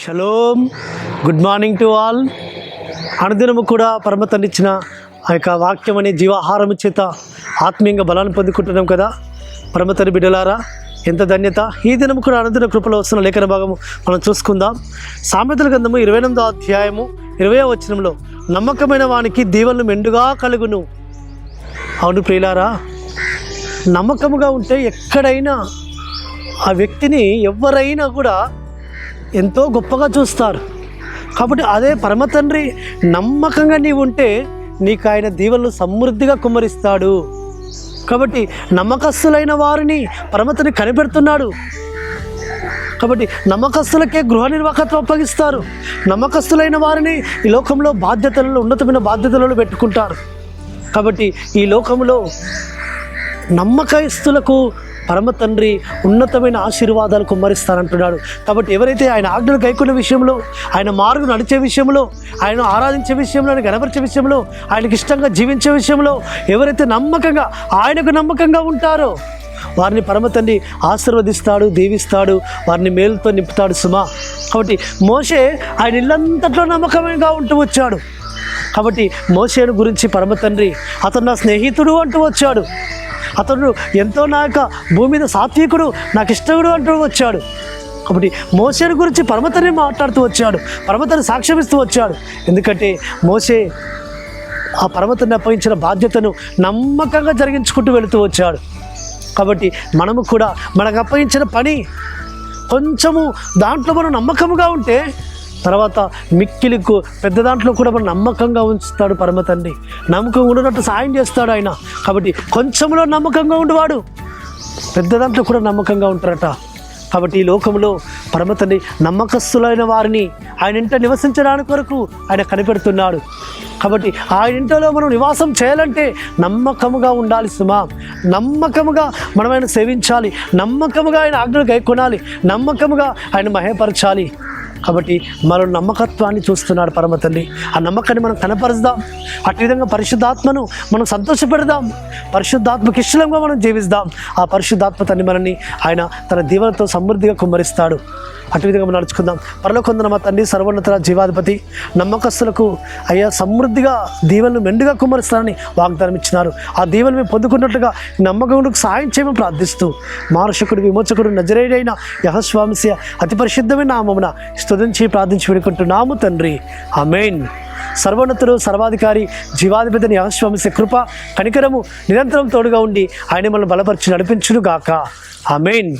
Shalom, good morning to all. అనుదినము కూడా పరమ తండ్రి ఇచ్చిన ఆ యొక్క వాక్యం అనే జీవాహారం చేత ఆత్మీయంగా బలాన్ని పొందుకుంటున్నాం కదా పరమ తండ్రి బిడ్డలారా, ఎంత ధన్యత. ఈ దినం కూడా అనుదిన కృపలో వస్తున్న లేఖన భాగము మనం చూసుకుందాం. సామెతల గ్రంథము 28వ అధ్యాయము 20వ వచనంలో, నమ్మకమైన వానికి దీవెనలు మెండుగా కలుగును. అవును ప్రియులారా, నమ్మకముగా ఉంటే ఎక్కడైనా ఆ వ్యక్తిని ఎవరైనా కూడా ఎంతో గొప్పగా చూస్తారు. కాబట్టి అదే పరమ తండ్రి నమ్మకంగా నీవు ఉంటే నీకు ఆయన దీవెనలు సమృద్ధిగా కుమ్మరిస్తాడు. కాబట్టి నమ్మకస్తులైన వారిని పరమ తండ్రి కనిపెడుతున్నాడు. కాబట్టి నమ్మకస్తులకే గృహ నిర్వాహకత్వం అప్పగిస్తారు. నమ్మకస్తులైన వారిని ఈ లోకంలో బాధ్యతలలో, ఉన్నతమైన బాధ్యతలలో పెట్టుకుంటారు. కాబట్టి ఈ లోకంలో నమ్మకస్తులకు పరమ తండ్రి ఉన్నతమైన ఆశీర్వాదాలు కుమ్మరిస్తానంటున్నాడు. కాబట్టి ఎవరైతే ఆయన ఆజ్ఞలు గైకొన్న విషయంలో, ఆయన మార్గం నడిచే విషయంలో, ఆయన ఆరాధించే విషయంలో, ఆయన గణపరిచే విషయంలో, ఆయనకి ఇష్టంగా జీవించే విషయంలో ఎవరైతే ఆయనకు నమ్మకంగా ఉంటారో వారిని పరమ తండ్రి ఆశీర్వదిస్తాడు, దీవిస్తాడు, వారిని మేలుతో నింపుతాడు సుమా. కాబట్టి మోషే ఆయన ఇల్లంతట్లో నమ్మకంగా ఉంటూ వచ్చాడు. కాబట్టి మోషేను గురించి పరమ తండ్రి అతను నా స్నేహితుడు అంటూ వచ్చాడు. అతడు ఎంతో నా యొక్క భూమి మీద సాత్వికుడు, నాకు ఇష్టకుడు అంటూ వచ్చాడు. కాబట్టి మోషేను గురించి పరమ తండ్రి మాట్లాడుతూ వచ్చాడు, పరమ తండ్రి సాక్ష్యం ఇస్తూ వచ్చాడు. ఎందుకంటే మోషే ఆ పరమ తండ్రి అప్పగించిన బాధ్యతను నమ్మకంగా జరిగించుకుంటూ వెళుతూ వచ్చాడు. కాబట్టి మనము కూడా మనకు అప్పగించిన పని కొంచెము దాంట్లో మనం నమ్మకంగా ఉంటే తర్వాత మిక్కిలికు పెద్ద దాంట్లో కూడా మనం నమ్మకంగా ఉంచుతాడు పరమ తండ్రి. నమ్మకంగా ఉండేటట్టు సాయం చేస్తాడు ఆయన. కాబట్టి కొంచెంలో నమ్మకంగా ఉండేవాడు పెద్ద దాంట్లో కూడా నమ్మకంగా ఉంటారట. కాబట్టి ఈ లోకంలో పరమ తండ్రి నమ్మకస్తులైన వారిని ఆయన ఇంట నివసించడానికి కొరకు ఆయన కనిపెడుతున్నాడు. కాబట్టి ఆయన ఇంట్లో మనం నివాసం చేయాలంటే నమ్మకముగా ఉండాలి సుమా. నమ్మకముగా మనం ఆయన సేవించాలి, నమ్మకముగా ఆయన ఆజ్ఞలు గైకొనాలి, నమ్మకముగా ఆయన మహేపరచాలి. కాబట్టి మనం నమ్మకత్వాన్ని చూస్తున్నాడు పరమ తండ్రి. ఆ నమ్మకాన్ని మనం కనపరుద్దాం. అటు విధంగా పరిశుద్ధాత్మను మనం సంతోషపెడదాం, పరిశుద్ధాత్మకి ఇష్టంగా మనం జీవిస్తాం. ఆ పరిశుద్ధాత్మ తండ్రి మనల్ని ఆయన తన దీవెనతో సమృద్ధిగా కుమ్మరిస్తాడు. అటు విధంగా మనం నడుచుకుందాం. పరలోకందున మా తండ్రి సర్వోన్నత జీవాధిపతి, నమ్మకస్తులకు అయ్యా సమృద్ధిగా దీవెనలు మెండుగా కుమ్మరిస్తారని వాగ్దానం ఇచ్చినారు. ఆ దీవెనలు మేము పొందుకున్నట్లుగా నమ్మకములకు సాయం చేయమని ప్రార్థిస్తూ మారక్షకుడు విమోచకుడు నజరేయుడైన యెహోవామిషియా అతి పరిశుద్ధమైన నామమున స్తుతించి ప్రార్థించి వేడుకుంటున్నాము తండ్రి, ఆమేన్. సర్వోన్నతుడు సర్వాధికారి జీవాధిపతిని యెహోవామిషియా కృప కనికరము నిరంతరం తోడుగా ఉండి ఆయన మనల్ని బలపరిచి నడిపించును గాక, ఆమేన్.